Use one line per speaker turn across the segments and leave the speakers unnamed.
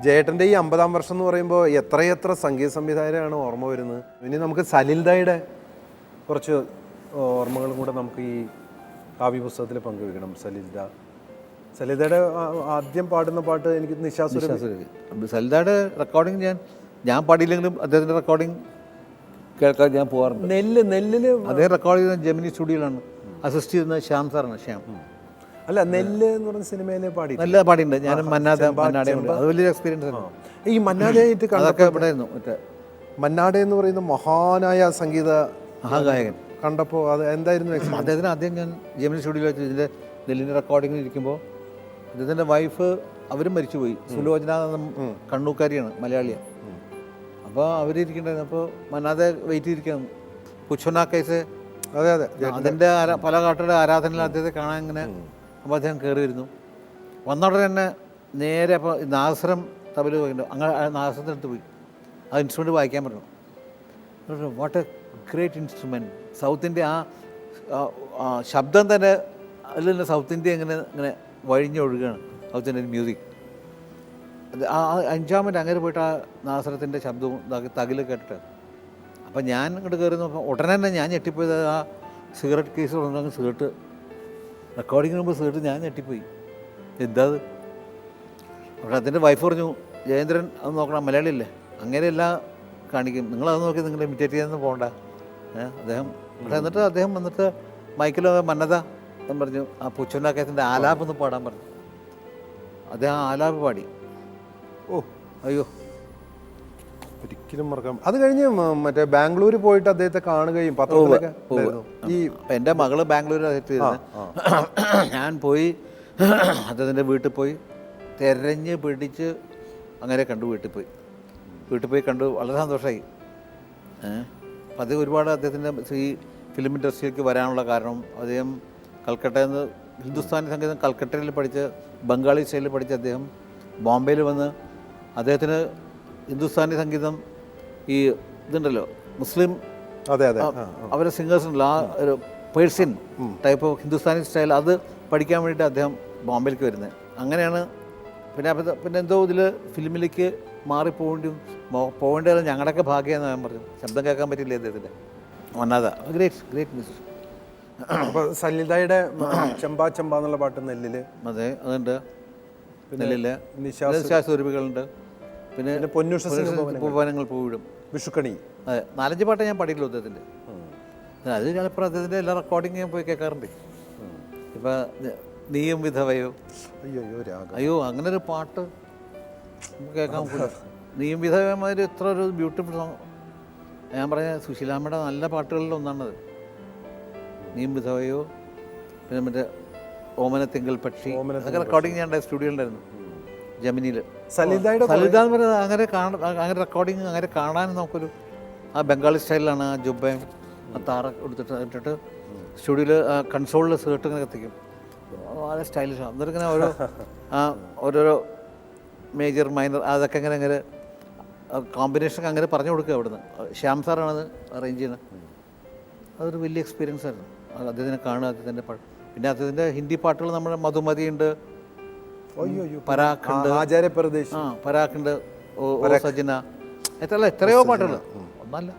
ജയേട്ടൻ്റെ ഈ 50-ാം വർഷം എന്ന് പറയുമ്പോൾ എത്രയെത്ര സംഗീത സംവിധായകരാണ് ഓർമ്മ വരുന്നത്. ഇനി നമുക്ക് സലിൽദയുടെ കുറച്ച് ഓർമ്മകളും കൂടെ നമുക്ക് ഈ കാവ്യ പുസ്തകത്തിൽ പങ്കുവെക്കണം. സലിൽദയുടെ ആദ്യം പാടുന്ന പാട്ട് എനിക്ക്
സലിൽദയുടെ റെക്കോർഡിങ് ഞാൻ പാടിയില്ലെങ്കിലും അദ്ദേഹത്തിൻ്റെ റെക്കോർഡിങ് കേൾക്കാൻ ഞാൻ പോകാറുണ്ട്.
നെല്ലില്
അദ്ദേഹം റെക്കോർഡ് ചെയ്യുന്ന ജെമിനി സ്റ്റുഡിയോയിലാണ്. അസിസ്റ്റ് ചെയ്യുന്നത് ശ്യാം സാറാണ്. ശ്യാം
അല്ല, നെല്ല് എന്ന് പറഞ്ഞ സിനിമയിലെ പാടി
നല്ല പാടിയിട്ടുണ്ട്. ഞാൻ മന്നാടെ അത് വലിയൊരു എക്സ്പീരിയൻസ് ആണ്.
ഈ മന്നാടെയായിട്ട്
അതൊക്കെ ഇവിടെ ആയിരുന്നു. മറ്റേ
മന്നാടെ എന്ന് പറയുന്ന മഹാനായ സംഗീത
മഹാഗായകൻ
കണ്ടപ്പോൾ അത് എന്തായിരുന്നു?
അദ്ദേഹത്തിന് ആദ്യം ഞാൻ ജെമിനി സ്റ്റുഡിയോയിൽ വെച്ച് ഇതിൻ്റെ നെല്ലിൻ്റെ റെക്കോർഡിങ്ങിൽ ഇരിക്കുമ്പോൾ അദ്ദേഹത്തിൻ്റെ വൈഫ് അവരും മരിച്ചുപോയി. സുലോചന കണ്ണൂക്കാരിയാണ്, മലയാളിയാണ്. അപ്പോൾ അവരിയ്ക്കുന്നുണ്ടായിരുന്നു. അപ്പോൾ മന്നാതെ വെയിറ്റ് ചെയ്തിരിക്കുകയാണ്. പുച്ഛനാ കേസ്.
അതെ അതെ,
അതിൻ്റെ പല കാട്ടുകളുടെ ആരാധനയിൽ അദ്ദേഹത്തെ കാണാൻ ഇങ്ങനെ. അപ്പോൾ അദ്ദേഹം കയറി വരുന്നു. വന്നോടെ തന്നെ നേരെ അപ്പോൾ നാഗസ്വരം തബല പോയിട്ടുണ്ട്. അങ്ങനെ നാഗസ്വരത്തിനടുത്ത് പോയി ആ ഇൻസ്ട്രുമെൻറ്റ് വായിക്കാൻ പറഞ്ഞു. What A great instrument. South India ആ ശബ്ദം തന്നെ അതിൽ തന്നെ സൗത്ത് ഇന്ത്യ ഇങ്ങനെ വഴിഞ്ഞൊഴുകുകയാണ്. South Indian music. ആ 5ാമത് അങ്ങനെ പോയിട്ട് ആ നാഗസ്വരത്തിൻ്റെ ശബ്ദവും തകിൽ കേട്ടിട്ട്. അപ്പം ഞാൻ ഇങ്ങോട്ട് കയറി നോക്കാം. ഉടനെ തന്നെ ഞാൻ ഞെട്ടിപ്പോയത് ആ സിഗരറ്റ് കേസ് തുടങ്ങി സിഗരറ്റ് റെക്കോർഡിങ്ങിന് മുമ്പ് സിഗരറ്റ് ഞാൻ ഞെട്ടിപ്പോയി. എന്താ അത്? അപ്പോൾ അതിൻ്റെ വൈഫ് പറഞ്ഞു, ജയേന്ദ്രൻ അത് നോക്കണം, മലയാളിയല്ലേ, അങ്ങനെയെല്ലാം കാണിക്കും, നിങ്ങളത് നോക്കി നിങ്ങൾ ഇമിറ്റേറ്റ് ചെയ്യാനൊന്നും പോകണ്ട. അദ്ദേഹം എന്നിട്ട് അദ്ദേഹം വന്നിട്ട് മൈക്കിൽ മന്നത എന്ന് പറഞ്ഞു ആ പുച്ഛനാക്കത്തിൻ്റെ ആലാപ് ഒന്ന് പാടാൻ പറഞ്ഞു. അദ്ദേഹം ആലാപ് പാടി.
ഓ
അയ്യോ,
ഒരിക്കലും മറക്കാം. അത് കഴിഞ്ഞ് മറ്റേ ബാംഗ്ലൂർ പോയിട്ട് അദ്ദേഹത്തെ കാണുകയും പത്രത്തിലൊക്കെ
ഈ എൻ്റെ മകള് ബാംഗ്ലൂർ ഞാൻ പോയി അദ്ദേഹത്തിൻ്റെ വീട്ടിൽ പോയി തിരഞ്ഞ് പിടിച്ച് അങ്ങനെ കണ്ടു. വീട്ടിൽ പോയി കണ്ടു. വളരെ സന്തോഷമായി. അപ്പം അത് ഒരുപാട് അദ്ദേഹത്തിൻ്റെ ഈ ഫിലിം ഇൻഡസ്ട്രിയിലേക്ക് വരാനുള്ള കാരണം അദ്ദേഹം കൽക്കട്ടയിൽ നിന്ന് ഹിന്ദുസ്ഥാനി സംഗീതം കൽക്കട്ടയിൽ പഠിച്ച് ബംഗാളി സ്റ്റൈലിൽ പഠിച്ച് അദ്ദേഹം ബോംബെയിൽ വന്ന് അദ്ദേഹത്തിന് ഹിന്ദുസ്ഥാനി സംഗീതം ഈ ഇതുണ്ടല്ലോ മുസ്ലിം അവരെ സിംഗേഴ്സ് ഉണ്ടല്ലോ, ആ ഒരു Persian type of Hindustani style, അത് പഠിക്കാൻ വേണ്ടിയിട്ട് അദ്ദേഹം ബോംബെയിലേക്ക് വരുന്നത്. അങ്ങനെയാണ് പിന്നെ എന്തോ ഇതിൽ ഫിലിമിലേക്ക് പോകേണ്ടത് ഞങ്ങളുടെയൊക്കെ ഭാഗ്യമെന്ന് ഞാൻ പറഞ്ഞു. ശബ്ദം കേൾക്കാൻ പറ്റില്ല അദ്ദേഹത്തിൻ്റെ. വന്നാതാ ഗ്രേറ്റ് മ്യൂസിക്.
അപ്പോൾ സലിൽദയുടെ ചെമ്പാ എന്നുള്ള പാട്ട് നെല്ലില്.
അതെ, അതുണ്ട്. നെല്ലില് നിശാസ്വരൂപികളുണ്ട്. പിന്നെ പൂവനങ്ങൾ പൂവിടും, വിഷുക്കണി. അതെ, 4-5 പാട്ടേ ഞാൻ പാടിയിട്ടുള്ളൂ അദ്ദേഹത്തിൻ്റെ. അത് ചിലപ്പോൾ അദ്ദേഹത്തിൻ്റെ എല്ലാ റെക്കോർഡിങ് ഞാൻ പോയി കേൾക്കാറുണ്ട്. ഇപ്പം നീയും വിധവയോ, അയ്യോ അങ്ങനെ ഒരു പാട്ട് കേൾക്കാൻ പറ്റില്ല. നീയും വിധവമാതിരി എത്ര ഒരു ബ്യൂട്ടിഫുൾ സോങ്. ഞാൻ പറഞ്ഞ സുശീലാമ്മയുടെ നല്ല പാട്ടുകളിൽ ഒന്നാണത്. നീയും വിധവയോ, പിന്നെ മറ്റേ ഓമന തിങ്കൾ പക്ഷി, അതൊക്കെ റെക്കോർഡിങ് ഞാൻ സ്റ്റുഡിയോയിലുണ്ടായിരുന്നു ജമിനിയിൽ. സലിൽദ എന്ന് പറയുന്നത് അങ്ങനെ റെക്കോർഡിങ് അങ്ങനെ കാണാൻ നമുക്കൊരു ആ ബംഗാളി സ്റ്റൈലിലാണ്. ആ ജുബയും ആ താറ ഇട്ടിട്ട് സ്റ്റുഡിയോയിൽ കൺസോളിൽ സേർട്ട് ഇങ്ങനെ കത്തിക്കും. വളരെ സ്റ്റൈലിഷാണ്. എന്നിട്ട് ഇങ്ങനെ ഓരോരോ മേജർ മൈനർ അതൊക്കെ അങ്ങനെ കോമ്പിനേഷനൊക്കെ അങ്ങനെ പറഞ്ഞു കൊടുക്കുക അവിടുന്ന്. ശ്യാം സാറാണത് അറേഞ്ച് ചെയ്യുന്നത്. അതൊരു വലിയ എക്സ്പീരിയൻസ് ആയിരുന്നു അദ്ദേഹത്തിനെ കാണുക. അദ്ദേഹത്തിൻ്റെ പിന്നെ അദ്ദേഹത്തിൻ്റെ ഹിന്ദി പാട്ടുകൾ നമ്മുടെ മധുമതി ഉണ്ട്, പരാഖുണ്ട്, പരാഖുണ്ട്, ഓ സജന, എത്രയോ പാട്ടുകൾ ഒന്നല്ല.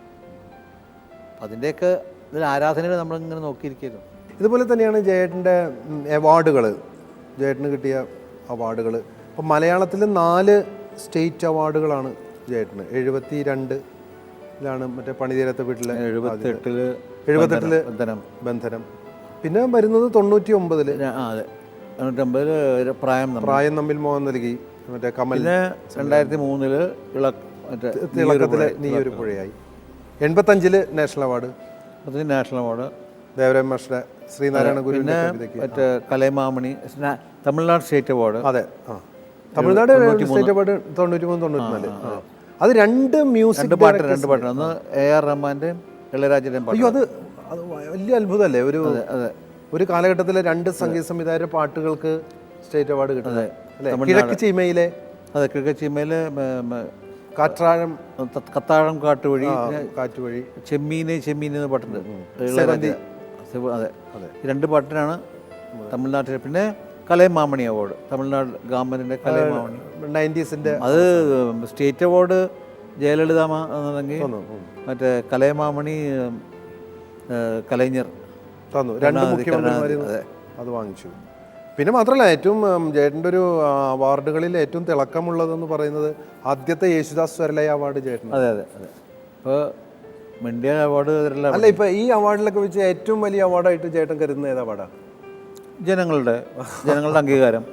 അതിൻ്റെയൊക്കെ ഇതിൽ ആരാധനകൾ നമ്മളിങ്ങനെ നോക്കിയിരിക്കുന്നു.
ഇതുപോലെ തന്നെയാണ് ജയേട്ടൻ്റെ അവാർഡുകൾ, ജയേട്ടന് കിട്ടിയ അവാർഡുകൾ. ഇപ്പം മലയാളത്തിൽ 4 സ്റ്റേറ്റ് അവാർഡുകളാണ് ജയേട്ടന്. 72-ലാണ് മറ്റേ പണിതീരത്തെ വീട്ടിലെ, 78-ല് ബന്ധനം, പിന്നെ വരുന്നത് 99-ല് പ്രായം തമ്മിൽ മോഹൻ നൽകി, മറ്റേ കമൽ,
2003-ല്
തിളക്കത്തിലെ നീ ഒരു പുഴയായി, 85-ല് നാഷണൽ അവാർഡ്, ദേവരാം മാസ്റ്ററുടെ ശ്രീനാരായണ ഗുരു,
മറ്റേ കലൈമാമണി, തമിഴ്നാട് സ്റ്റേറ്റ് അവാർഡ്.
അതെ, തമിഴ്നാട് സ്റ്റേറ്റ് അവാർഡ് 93-94. അത് 2 മ്യൂസിക്
പാട്ട്. ഒന്ന് AR റഹ്മാൻ്റെയും ഇളയരാജയുടെയും പാട്ട്.
അയ്യോ, അത് വലിയ അത്ഭുതമല്ലേ? ഒരു കാലഘട്ടത്തിലെ 2 സംഗീത സംവിധായകരുടെ പാട്ടുകൾക്ക് സ്റ്റേറ്റ് അവാർഡ് കിട്ടുന്നത്. കിഴക്ക് ചീമയിലെ,
അതെ, കിഴക്ക് ചീമയിലെ
കത്താഴം കാറ്റുവഴി, ചെമ്മീന്
എന്ന് പാട്ടുണ്ട്. അതെ, 2 പാട്ടിനാണ് തമിഴ്നാട്ടിൽ. പിന്നെ കലൈമാമണി അവാർഡ്, തമിഴ്നാട് ഗവൺമെൻറ്റിൻ്റെ കലൈമാമണി.
90s-ന്റെ
അത് സ്റ്റേറ്റ് അവാർഡ് ജയലളിതാമ്മ എന്നുണ്ടെങ്കിൽ മറ്റേ കലൈമാമണി കലൈഞ്ഞർ
തന്നു. 2 മുഖ്യമന്ത്രിമാർ അത് വാങ്ങിച്ചു. പിന്നെ മാത്രമല്ല, ഏറ്റവും ജേട്ടൻ്റെ ഒരു അവാർഡുകളിൽ ഏറ്റവും തിളക്കമുള്ളതെന്ന് പറയുന്നത് ആദ്യത്തെ യേശുദാസ് സ്വരലയ അവാർഡ് ചേട്ടൻ.
അതെ അതെ അതെ. ഇപ്പോൾ ഇന്ത്യ അവാർഡ്
അല്ല, ഇപ്പൊ ഈ അവാർഡിലൊക്കെ വെച്ച് ഏറ്റവും വലിയ അവാർഡായിട്ട് ചേട്ടൻ കരുതുന്ന ഏത് അവാർഡാണ്?
ജനങ്ങളുടെ അംഗീകാരം.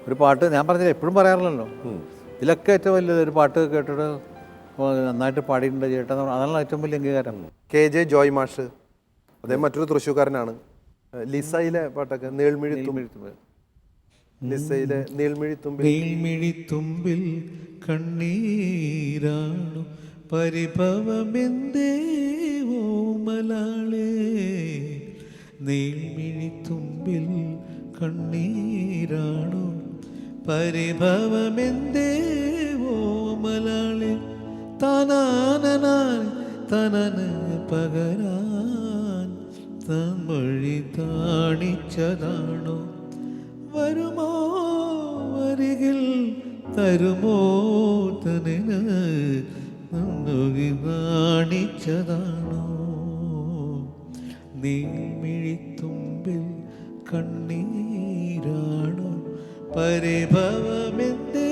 ഒരു പാട്ട് ഞാൻ പറഞ്ഞില്ല, എപ്പോഴും പറയാറില്ലല്ലോ, ഇതിലൊക്കെ ഏറ്റവും വലിയ ഒരു പാട്ട് കേട്ടിട്ട് നന്നായിട്ട് പാടിയിട്ടുണ്ട് ചേട്ടൻ, അതാണ് ഏറ്റവും വലിയ അംഗീകാരം.
KJ ജോയ് മാഷ്, അദ്ദേഹം മറ്റൊരു തൃശ്ശൂർക്കാരനാണ്. ലിസയിലെ പാട്ടൊക്കെ ലിസയിലെ
നീൾമിഴിത്തുമ്പിൽ കണ്ണീരാണു പരിഭവമെന്തേ ഓമലാളേ, നീൾമിഴിത്തുമ്പിൽ കണ്ണീരാണു പരിഭവമെന്തേ ഓമലാളേ, തനാനനാൻ തനന പകരാൻ തൻമൊഴി താണിച്ചതാണോ, വരുമോ അരികിൽ തരുമോ തനിന് നന്ദി താണിച്ചതാണോ, നീൾമിഴിത്തുമ്പിൽ കണ്ണീരാണോ പരിഭവമെന്തേ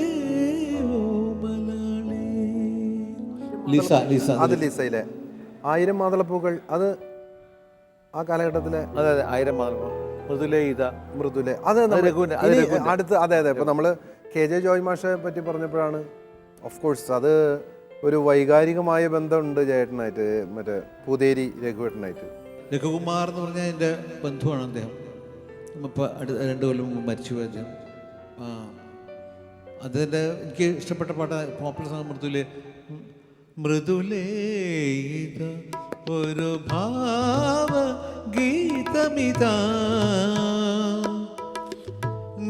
ഓമലാളേ.
അത് ലിസയിലെ 1000 മാതളപ്പൂക്കൾ, അത് ആ കാലഘട്ടത്തിലെ.
അതെ അതെ, 1000 മാതളപ്പൂ, മൃദുലേ
അത് അടുത്ത്. അതെ അതെ. ഇപ്പൊ നമ്മള് KJ ജോയ് മാഷെ പറ്റി പറഞ്ഞപ്പോഴാണ്, ഓഫ് കോഴ്സ് അത് ഒരു വൈകാരികമായ ബന്ധമുണ്ട് ചേട്ടനായിട്ട്, മറ്റേ പൂതേരി രഘുവേട്ടനായിട്ട്.
രഘുകുമാർ എന്ന് പറഞ്ഞാൽ എൻ്റെ ബന്ധുവാണ് അദ്ദേഹം. ഇപ്പോൾ 2 കൊല്ലം മുമ്പ് മരിച്ചുപോയി അദ്ദേഹം. അതിൻ്റെ എനിക്ക് ഇഷ്ടപ്പെട്ട പാട്ട് പോപ്പുലർ സോങ് മൃദുലേ ഒരു ഭാവ ഗീതമിതാ,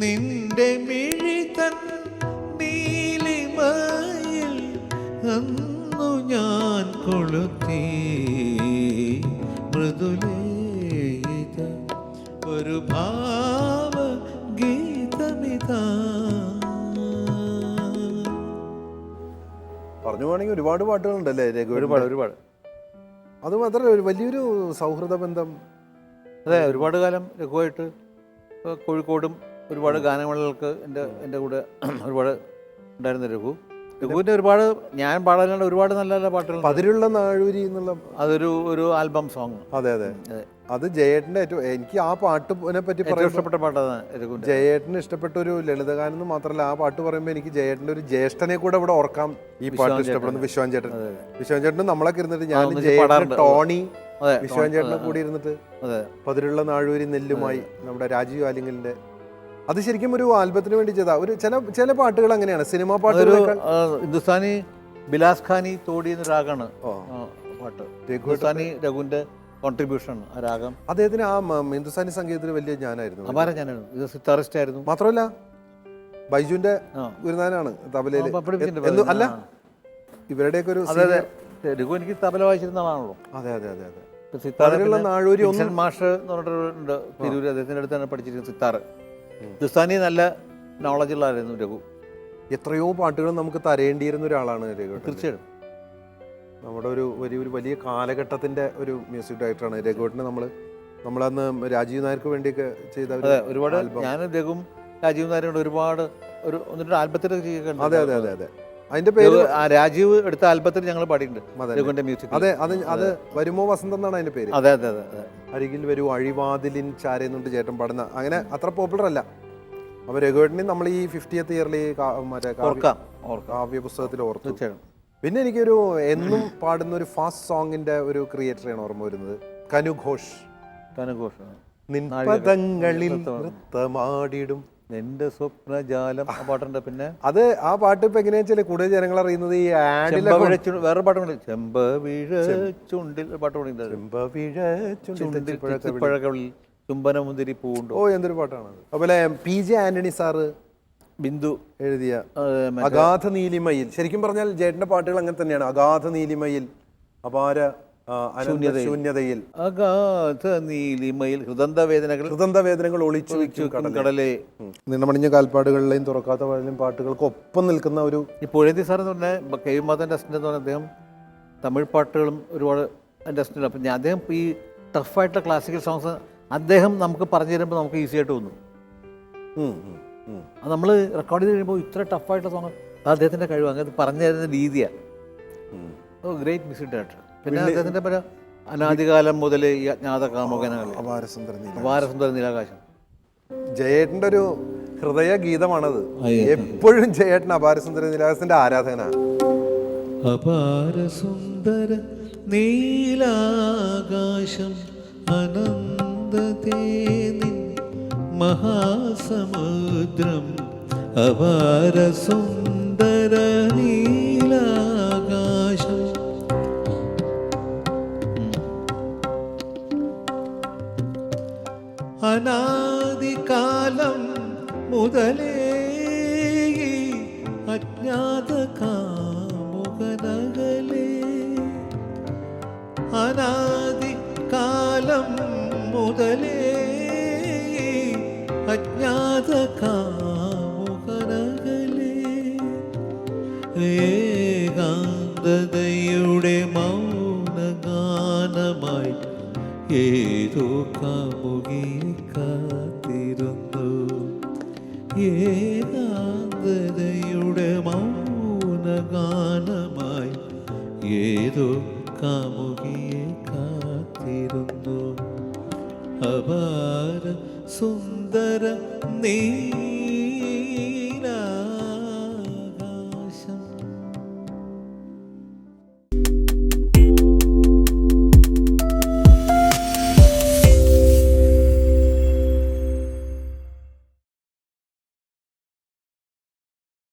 നിന്റെ മിഴിതൻ നീലിമയിൽ അന്നു ഞാൻ കൊളുത്തി, മൃദുലേ ഒരു ഭാവ ഗീതമിതാ.
പറഞ്ഞു പോവാണെങ്കിൽ ഒരുപാട് പാട്ടുകളുണ്ടല്ലേ രഘു?
ഒരുപാട്.
അത് മാത്രമല്ല, ഒരു വലിയൊരു സൗഹൃദ ബന്ധം.
അതെ, ഒരുപാട് കാലം രഘുവായിട്ട് കോഴിക്കോടും ഒരുപാട് ഗാനമേളകൾക്ക് എൻ്റെ കൂടെ ഒരുപാട് ഉണ്ടായിരുന്ന രഘുവിൻ്റെ ഒരുപാട്, ഞാൻ പാടാനുള്ള ഒരുപാട് നല്ല നല്ല പാട്ടുകൾ.
പതിരുള്ള നാഴൂരി എന്നുള്ള
ഒരു ആൽബം സോങ്.
അതെ അതെ. അത് ജയേട്ടൻ്റെ ഏറ്റവും, എനിക്ക് ആ പാട്ടിനെ പറ്റി പറയാൻ
ഇഷ്ടപ്പെട്ട പാട്ടാണ് രഘുവിൻ്റെ.
ജയേട്ടന് ഇഷ്ടപ്പെട്ട ഒരു ലളിതഗാനം എന്ന് മാത്രമല്ല, ആ പാട്ട് പറയുമ്പോൾ എനിക്ക് ജയേട്ടൻ്റെ ഒരു ജ്യേഷ്ഠനെ കൂടെ ഇവിടെ ഓർക്കാം. ഈ പാട്ട് ഇഷ്ടപ്പെടുന്ന വിശ്വാൻ ചേട്ടൻ. വിശ്വാൻ ചേട്ടൻ നമ്മളൊക്കെ ഇരുന്നിട്ട്, ഞാൻ ടോണി വിശ്വാൻ ചേട്ടനെ കൂടി ഇരുന്നിട്ട് പതിരുള്ള നാഴൂരി നെല്ലുമായി, നമ്മുടെ രാജീവ് ആലിംഗലിന്റെ. അത് ശരിക്കും ഒരു ആൽബത്തിന് വേണ്ടി ചെയ്ത ഒരു ചില പാട്ടുകൾ അങ്ങനെയാണ്, സിനിമാ പാട്ടുകൾ.
ഹിന്ദുസ്ഥാനി ബിലാസ് ഖാനി തോടി എന്ന രാഗാണ് പാട്ട്. ഹിന്ദുസ്ഥാനി രഘുവിന്റെ കോൺട്രിബ്യൂഷൻ ആ രാഗം.
അദ്ദേഹത്തിന് ആ ഹിന്ദുസ്ഥാനി സംഗീതത്തിൽ വലിയ ജ്ഞാനായിരുന്നു.
ഇത് സിത്താറിസ്റ്റ് ആയിരുന്നു.
മാത്രമല്ല ബൈജുവിന്റെ ഗുരുനാനാണ് തബലയില്. അല്ല, ഇവരുടെയൊക്കെ ഒരു
രഘു എനിക്ക് തബല വായിച്ചിരുന്ന ആളാണല്ലോ.
അതെ അതെ അതെ അതെ.
സിത്താറിലുള്ള നാഴൂരി മാഷ് എന്ന് പറഞ്ഞിട്ടുണ്ട് തിരൂര്, അദ്ദേഹത്തിന്റെ അടുത്താണ് പഠിച്ചിരിക്കുന്നത് സിത്താറ്. ഹിന്ദുസ്ഥാനി നല്ല നോളജ് ഉള്ളതായിരുന്നു രഘു.
എത്രയോ പാട്ടുകൾ നമുക്ക് തരേണ്ടിയിരുന്ന ഒരാളാണ് രഘു.
തീർച്ചയായും
നമ്മുടെ ഒരു വലിയ കാലഘട്ടത്തിന്റെ ഒരു മ്യൂസിക് ഡയറക്ടറാണ് രഘുവേട്ടനെ. നമ്മളന്ന് രാജീവ് നായർക്ക് വേണ്ടിയൊക്കെ ചെയ്ത
ഒരുപാട്, ഞാൻ രഘുവും രാജീവ് നായരോട് ഒരുപാട് ഒരു ആൽബത്തിലൊക്കെ ചെയ്യുന്നുണ്ട്.
അതെ അതെ അതെ അതെ. അതിന്റെ പേര്
രാജീവ് എടുത്ത ആൽബത്തിൽ ഞങ്ങൾ പാടിയിട്ടുണ്ട് രഘുവിന്റെ മ്യൂസിക്.
അതെ, അത് വരുമോ വസന്തം എന്നാണ് അതിന്റെ പേര്.
അതെ അതെ അതെ.
അരികിൽ വരൂ അഴിവാതിലിൻ ചാരെന്നുണ്ട് ചേട്ടൻ പാടുന്ന. അങ്ങനെ അത്ര പോപ്പുലർ അല്ല. അപ്പൊ രഘുവേട്ടനെ നമ്മൾ ഈ 50th ഇയറിൽ മറ്റേ കാവ്യ പുസ്തകത്തിൽ ഓർത്തു. പിന്നെ എനിക്കൊരു എന്നും പാടുന്ന ഒരു ഫാസ്റ്റ് സോങ്ങിന്റെ ഒരു ക്രിയേറ്ററാണ് ഓർമ്മ വരുന്നത്, കനു ഘോഷ്. നിൻപദങ്ങളിൽ നൃത്തമാടിടും
എന്റെ സ്വപ്നജാലം പാട്ടുണ്ട്. പിന്നെ
അത് ആ പാട്ട് ഇപ്പൊ എങ്ങനെയാ വെച്ചാൽ കൂടുതൽ ജനങ്ങൾ അറിയുന്നത് ഈ
വേറെ പാട്ടുണ്ട്, ചെമ്പവിഴ ചുണ്ടിൽ പാട്ട് പാടിയിട്ടുണ്ട്, ചുംബനമുന്തിരി പൂവുണ്ട്.
ഓ, എന്തൊരു പാട്ടാണ്. അതുപോലെ PJ ആന്റണി സാറ്
ബിന്ദു
എഴുതിയ അഗാധ നീലിമയിൽ. ശരിക്കും പറഞ്ഞാൽ ജേട്ടന്റെ പാട്ടുകൾ അങ്ങനെ തന്നെയാണ്. അഗാധ നീലിമയിൽ, അപാര ശൂന്യതയിൽ
അഗാധ നീലിമയിൽ
ഹൃദന്തവേദനകൾ ഒളിച്ചു
കടലേ.
നിണമണിഞ്ഞ കാൽപ്പാടുകളിലെയും തുറക്കാത്ത വഴിയിലും പാട്ടുകൾക്ക് ഒപ്പം നിൽക്കുന്ന ഒരു
ഈ പുഴയന്തി സാർ എന്ന് പറഞ്ഞാൽ കെ വി മാധവൻ ടെസ്റ്റിൻ്റെ എന്ന് പറഞ്ഞാൽ അദ്ദേഹം തമിഴ് പാട്ടുകളും ഒരുപാട് ടെസ്റ്റില്ല. അപ്പം അദ്ദേഹം ഈ ടഫായിട്ടുള്ള ക്ലാസിക്കൽ സോങ്സ് അദ്ദേഹം നമുക്ക് പറഞ്ഞു തരുമ്പോൾ നമുക്ക് ഈസി ആയിട്ട് തോന്നും. അത് നമ്മൾ റെക്കോർഡ് ചെയ്ത് കഴിയുമ്പോൾ ഇത്ര ടഫായിട്ടുള്ള സോങ് അദ്ദേഹത്തിൻ്റെ കഴിവ് അങ്ങനെ പറഞ്ഞു തരുന്ന രീതിയാണ്. Great music director. പിന്നെ അദ്ദേഹത്തിൻ്റെ പല അനാദികാലം മുതൽ ഈ അജ്ഞാത കാമുകനകൾ, അപാരസുന്ദര നീലാകാശം.
ജയേട്ടൻ്റെ ഒരു ഹൃദയ ഗീതമാണത്. എപ്പോഴും ജയേട്ടൻ അപാരസുന്ദര നീലാകാശത്തിന്റെ ആരാധകനാണ്.
അപാരസുന്ദര നീലാകാശം അനന്തതേ നിൻ മഹാസമുദ്രം. അപാരസുന്ദര നീലാകാശം. അനാദികാലം മുതലേ അജ്ഞാത കാമുകനകലേ. അനാദികാലം മുതലേ അജ്ഞാത കാമുകനകലേ. ഏകാന്തതയുടെ മൗനഗാനമായി ഏതോ കാമുകിയെ കാത്തിരുന്നു. ഏകാന്തതയുടെ മൗനഗാനമായി ഏതോ കാമുകിയെ കാത്തിരുന്നു. അപാര സുന്ദര നീ